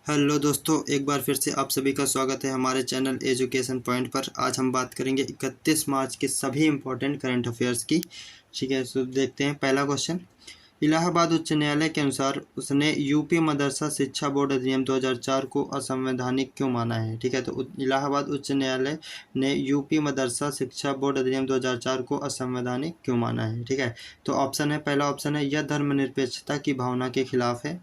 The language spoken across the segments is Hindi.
हेलो दोस्तों, एक बार फिर से आप सभी का स्वागत है हमारे चैनल एजुकेशन पॉइंट पर। आज हम बात करेंगे 31 मार्च के सभी इम्पोर्टेंट करंट अफेयर्स की। ठीक है, तो देखते हैं पहला क्वेश्चन। इलाहाबाद उच्च न्यायालय के अनुसार उसने यूपी मदरसा शिक्षा बोर्ड अधिनियम 2004 को असंवैधानिक क्यों माना है। ठीक है, तो इलाहाबाद उच्च न्यायालय ने यूपी मदरसा शिक्षा बोर्ड अधिनियम 2004 को असंवैधानिक क्यों माना है। ठीक है, तो ऑप्शन है, पहला ऑप्शन है यह धर्मनिरपेक्षता की भावना के खिलाफ है।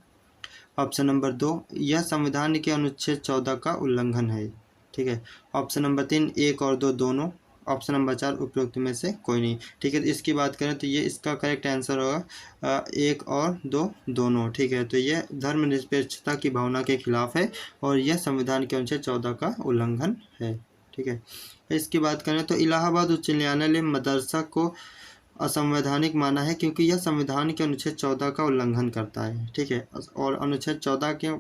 ऑप्शन नंबर 2, यह संविधान के अनुच्छेद 14 का उल्लंघन है। ठीक है, ऑप्शन नंबर 3, 1 और 2 दोनों। ऑप्शन नंबर 4, उपरोक्त में से कोई नहीं। ठीक है, तो इसकी बात करें तो ये इसका करेक्ट आंसर होगा 1 और 2 दोनों। ठीक है, तो यह धर्मनिरपेक्षता की भावना के खिलाफ है और यह संविधान के अनुच्छेद 14 का उल्लंघन है। ठीक है, इसकी बात करें तो इलाहाबाद उच्च न्यायालय ने मदरसा को असंवैधानिक माना है क्योंकि यह संविधान के अनुच्छेद 14 का उल्लंघन करता है। ठीक है, और अनुच्छेद 14 के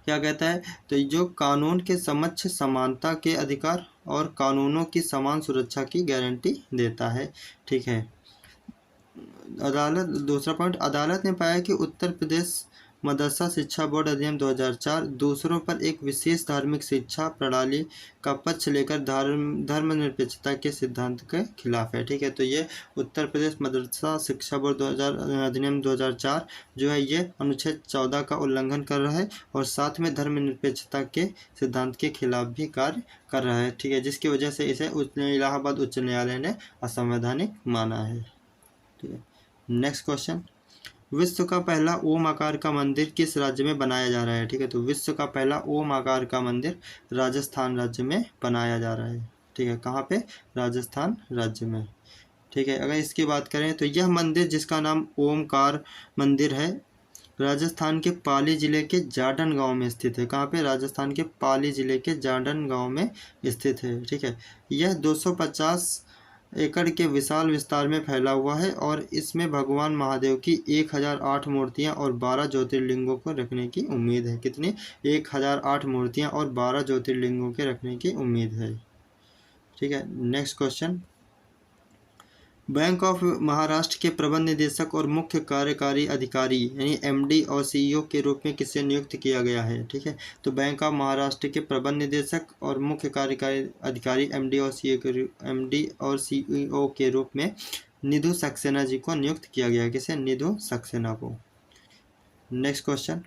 क्या कहता है, तो जो कानून के समक्ष समानता के अधिकार और कानूनों की समान सुरक्षा की गारंटी देता है। ठीक है, दूसरा पॉइंट, अदालत ने पाया कि उत्तर प्रदेश मदरसा शिक्षा बोर्ड अधिनियम 2004 दूसरों पर एक विशेष धार्मिक शिक्षा प्रणाली का पक्ष लेकर धर्मनिरपेक्षता के सिद्धांत के खिलाफ है। ठीक है, तो ये उत्तर प्रदेश मदरसा शिक्षा बोर्ड 2000 अधिनियम 2004 जो है ये अनुच्छेद 14 का उल्लंघन कर रहा है और साथ में धर्मनिरपेक्षता के सिद्धांत के खिलाफ भी कार्य कर रहा है। ठीक है, जिसकी वजह से इसे इलाहाबाद उच्च न्यायालय ने असंवैधानिक माना है। ठीक है, नेक्स्ट क्वेश्चन, विश्व का पहला ओम आकार का मंदिर किस राज्य में बनाया जा रहा है। ठीक है, तो विश्व का पहला ओम आकार का मंदिर राजस्थान राज्य में बनाया जा रहा है। ठीक है, कहाँ पे, राजस्थान राज्य में। ठीक है, अगर इसकी बात करें तो यह मंदिर जिसका नाम ओमकार मंदिर है राजस्थान के पाली जिले के जाडन गांव में स्थित है। कहाँ पे, राजस्थान के पाली जिले के जाडन गांव में स्थित है। ठीक है, यह 250 एकड़ के विशाल विस्तार में फैला हुआ है और इसमें भगवान महादेव की 1008 मूर्तियां और 12 ज्योतिर्लिंगों को रखने की उम्मीद है। कितनी, 1008 मूर्तियां और 12 ज्योतिर्लिंगों के रखने की उम्मीद है। ठीक है, next question, bank of Maharashtra के प्रबंध निदेशक और मुख्य कार्यकारी अधिकारी यानी एमडी और सीईओ के रूप में किसे नियुक्त किया गया है। ठीक है, तो बैंक ऑफ महाराष्ट्र के प्रबंध निदेशक और मुख्य कार्यकारी अधिकारी एमडी और सीईओ के रूप में निधु सक्सेना जी को नियुक्त किया गया है। किसे, निधु सक्सेना को। नेक्स्ट क्वेश्चन,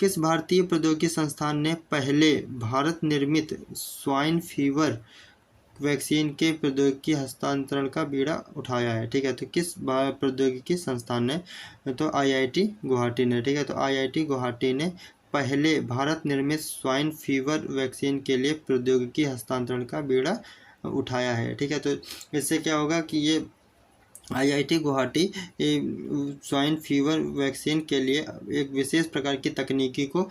किस भारतीय प्रौद्योगिकी संस्थान ने पहले भारत निर्मित स्वाइन फीवर वैक्सीन के प्रौद्योगिकी हस्तांतरण का बीड़ा उठाया है। ठीक है, तो किस प्रौद्योगिकी संस्थान ने, तो आईआईटी गुवाहाटी ने। ठीक है, तो आईआईटी गुवाहाटी ने पहले भारत निर्मित स्वाइन फीवर वैक्सीन के लिए प्रौद्योगिकी हस्तांतरण का बीड़ा उठाया है। ठीक है, तो इससे क्या होगा कि ये IIT Guwahati swine fever vaccine के लिए एक विशेष प्रकार की तकनीकी को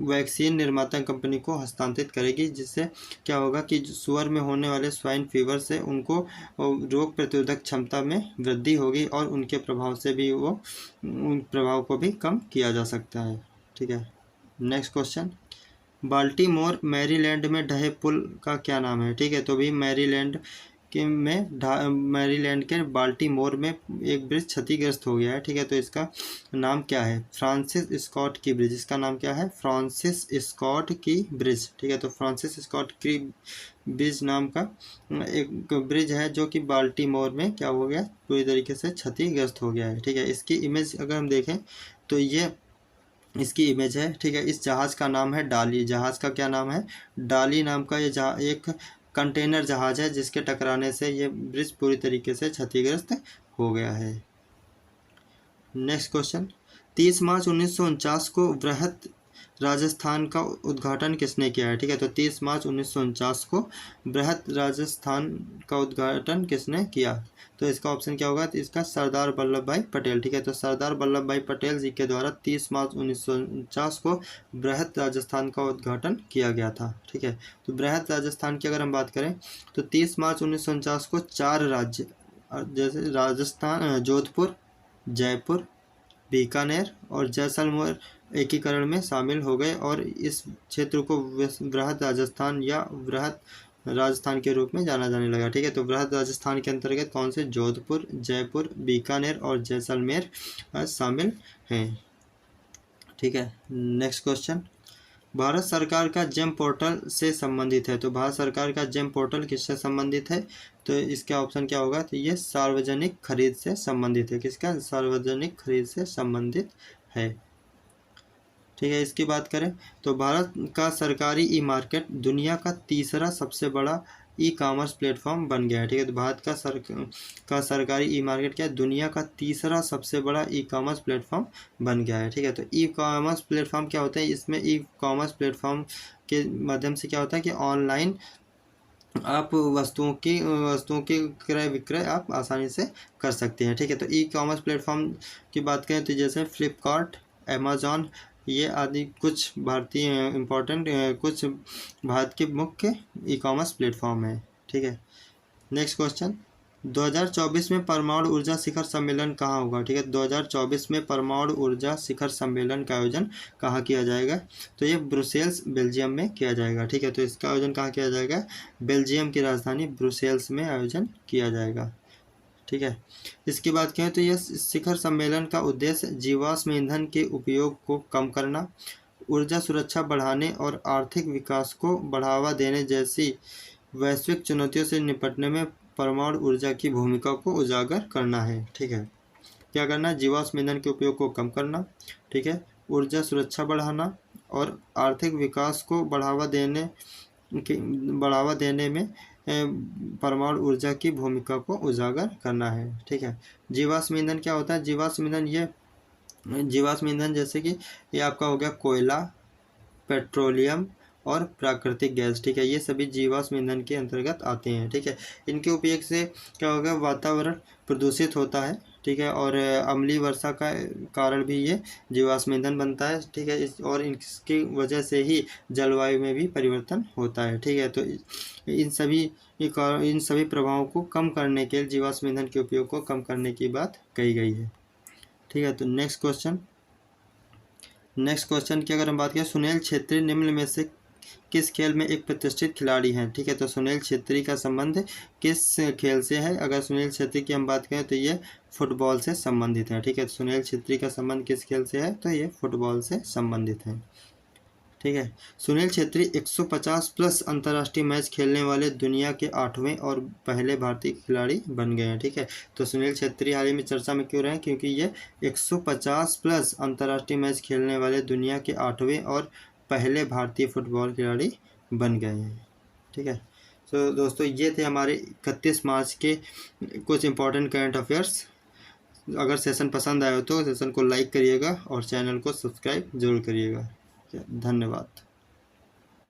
वैक्सीन निर्माता कंपनी को हस्तांतरित करेगी, जिससे क्या होगा कि सुअर में होने वाले स्वाइन फीवर से उनको रोग प्रतिरोधक क्षमता में वृद्धि होगी और उनके प्रभाव से भी उन प्रभाव को भी कम किया जा सकता है। ठीक है, नेक्स्ट क्वेश्चन, बाल्टीमोर मैरीलैंड में ढहे पुल का क्या नाम है। ठीक है, तो भी मैरीलैंड के बाल्टीमोर में एक ब्रिज क्षतिग्रस्त हो गया है। ठीक है, तो इसका नाम क्या है, फ्रांसिस स्कॉट की ब्रिज। इसका नाम क्या है, फ्रांसिस स्कॉट की ब्रिज। ठीक है, तो फ्रांसिस स्कॉट की ब्रिज नाम का एक ब्रिज है जो कि बाल्टीमोर में क्या हो गया, पूरी तरीके से क्षतिग्रस्त हो गया है। ठीक है, इसकी इमेज अगर हम देखें तो ये इसकी इमेज है। ठीक है, इस जहाज़ का नाम है डाली। जहाज़ का क्या नाम है, डाली नाम का ये एक कंटेनर जहाज है जिसके टकराने से ये ब्रिज पूरी तरीके से क्षतिग्रस्त हो गया है। नेक्स्ट क्वेश्चन, 30 मार्च 1949 को बृहत राजस्थान का उद्घाटन किसने किया है। ठीक है, तो 30 मार्च 1949 को बृहत राजस्थान का उद्घाटन किसने किया, तो इसका ऑप्शन क्या होगा, तो इसका सरदार वल्लभ भाई पटेल। ठीक है, तो सरदार वल्लभ भाई पटेल जी के द्वारा 30 मार्च 1949 को बृहत राजस्थान का उद्घाटन किया गया था। ठीक है, तो बृहत राजस्थान की अगर हम बात करें तो 30 मार्च 1949 को 4 राज्य जैसे राजस्थान, जोधपुर, जयपुर, बीकानेर और जैसलमेर एकीकरण में शामिल हो गए और इस क्षेत्र को बृहत राजस्थान या बृहत राजस्थान के रूप में जाना जाने लगा। ठीक है, तो बृहत राजस्थान के अंतर्गत कौन से, जोधपुर, जयपुर, बीकानेर और जैसलमेर शामिल हैं। ठीक है। नेक्स्ट क्वेश्चन, भारत सरकार का जेम पोर्टल से संबंधित है, तो भारत सरकार का जेम पोर्टल किससे संबंधित है, तो इसका ऑप्शन क्या होगा, तो ये सार्वजनिक खरीद से संबंधित है। किसका, सार्वजनिक खरीद से संबंधित है। ठीक है, इसकी बात करें तो भारत का सरकारी ई मार्केट दुनिया का तीसरा सबसे बड़ा ई कॉमर्स प्लेटफॉर्म बन गया है। ठीक है, तो भारत का सरकारी ई मार्केट क्या है, दुनिया का तीसरा सबसे बड़ा ई कॉमर्स प्लेटफॉर्म बन गया है। ठीक है, तो ई कॉमर्स प्लेटफॉर्म क्या होता है, इसमें ई कॉमर्स प्लेटफॉर्म के माध्यम से क्या होता है कि ऑनलाइन आप वस्तुओं के क्रय विक्रय आप आसानी से कर सकते हैं। ठीक है, तो ई कॉमर्स प्लेटफॉर्म की बात करें तो जैसे फ्लिपकार्ट, अमेजॉन, ये आदि कुछ भारतीय इम्पोर्टेंट कुछ भारत के मुख्य ई कॉमर्स प्लेटफॉर्म है। ठीक है। नेक्स्ट क्वेश्चन, 2024 में परमाणु ऊर्जा शिखर सम्मेलन कहाँ होगा। ठीक है, 2024 में परमाणु ऊर्जा शिखर सम्मेलन का आयोजन कहाँ किया जाएगा, तो ये ब्रुसेल्स बेल्जियम में किया जाएगा। ठीक है, तो इसका आयोजन कहाँ किया जाएगा, बेल्जियम की राजधानी ब्रुसेल्स में आयोजन किया जाएगा। ठीक है, इसकी बात करें तो यह शिखर सम्मेलन का उद्देश्य जीवाश्म ईंधन के उपयोग को कम करना, ऊर्जा सुरक्षा बढ़ाने और आर्थिक विकास को बढ़ावा देने जैसी वैश्विक चुनौतियों से निपटने में परमाणु ऊर्जा की भूमिका को उजागर करना है। ठीक है, क्या करना है, जीवाश्म ईंधन के उपयोग को कम करना, ठीक है, ऊर्जा सुरक्षा बढ़ाना और आर्थिक विकास को बढ़ावा देने में परमाणु ऊर्जा की भूमिका को उजागर करना है। ठीक है, जीवाश्म ईंधन क्या होता है, जीवाश्म ईंधन जैसे कि ये आपका हो गया कोयला, पेट्रोलियम और प्राकृतिक गैस। ठीक है, ये सभी जीवाश्म ईंधन के अंतर्गत आते हैं। ठीक है, इनके उपयोग से क्या होगा, वातावरण प्रदूषित होता है। ठीक है, और अम्लीय वर्षा का कारण भी ये जीवाश्म ईंधन बनता है। ठीक है, और इसकी वजह से ही जलवायु में भी परिवर्तन होता है। ठीक है, तो इन सभी प्रभावों को कम करने के लिए जीवाश्म ईंधन के उपयोग को कम करने की बात कही गई है। ठीक है, तो नेक्स्ट क्वेश्चन की अगर हम बात करें, सुनील छेत्री निम्न में से किस खेल में एक प्रतिष्ठित खिलाड़ी हैं। ठीक है, तो सुनील छेत्री का संबंध किस खेल से है, अगर सुनील छेत्री की हम बात करें तो ये फुटबॉल से संबंधित है। ठीक है, तो सुनील छेत्री का संबंध किस खेल से है, तो ये फुटबॉल से संबंधित है। ठीक है, सुनील छेत्री 150 प्लस अंतर्राष्ट्रीय मैच खेलने वाले दुनिया के 8वें और पहले भारतीय खिलाड़ी बन गए हैं। ठीक है, तो सुनील छेत्री हाल ही में चर्चा में क्यों रहे हैं, क्योंकि ये 150 प्लस अंतर्राष्ट्रीय मैच खेलने वाले दुनिया के 8वें और पहले भारतीय फुटबॉल खिलाड़ी बन गए हैं। ठीक है, तो दोस्तों ये थे हमारे 31 मार्च के कुछ इंपॉर्टेंट करंट अफेयर्स। अगर सेशन पसंद आया तो सेशन को लाइक करिएगा और चैनल को सब्सक्राइब जरूर करिएगा। धन्यवाद।